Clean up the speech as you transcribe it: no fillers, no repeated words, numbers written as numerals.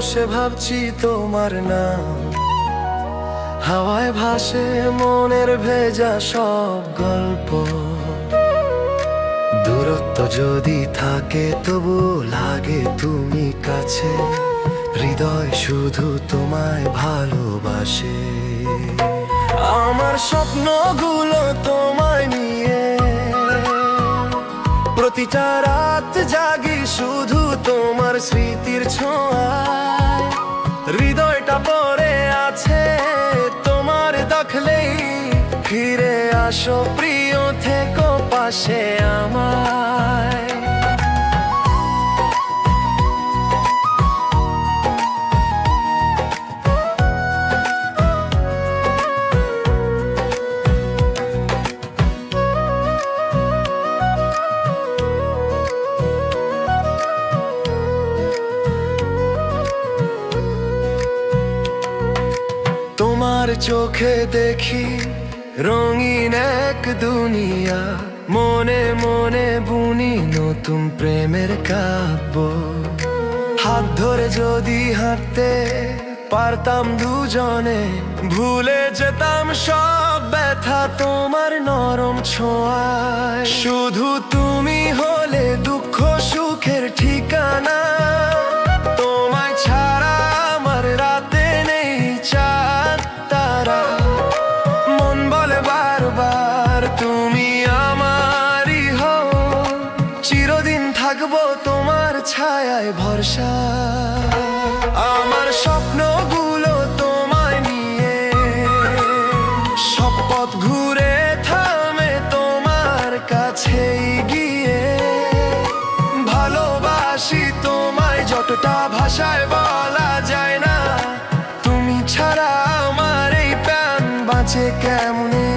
বসে ভাবছি তোমার নাম, হাওয়ায় ভাসে মনের ভেজা সব গল্প। দূরত্ব যদি থাকে তবু লাগে তুমি কাছে, হৃদয় শুধু তোমায় ভালোবাসে। আমার স্বপ্নগুলো তোমায় নিয়ে, প্রতিটা রাত জাগি শুধু তোমার স্মৃতির ছোঁয়ায়। হৃদয়টা পড়ে আছে তোমার দেখলেই, ফিরে আসো প্রিয় থেকো পাশে আমায়। তোমার চোখে দেখি রঙিন এক দুনিয়া, মনে মনে বুনি নতুন প্রেমের কাব্য। হাত ধরে যদি হাঁটতে পারতাম দুজনে, ভুলে যেতাম সব ব্যথা তোমার নরম ছোঁয়ায়। শুধু তুমি হলে দুঃখ সুখের ঠিকানা, তোমায় ছাড়া আমার রাতে নেই চাঁদ তারা। মন বলে বারবার তুমি আমারই হও, চিরদিন থাকবো তোমার ছায়ায় ভরসা। আমার স্বপ্নগুলো তোমায় নিয়ে, সব পথ ঘুরে থামে তোমার কাছেই গিয়ে। ভালোবাসি তোমায় যতটা ভাষায় বলা যায় না, তুমি ছাড়া আমার এই প্রাণ বাঁচে কেমনে।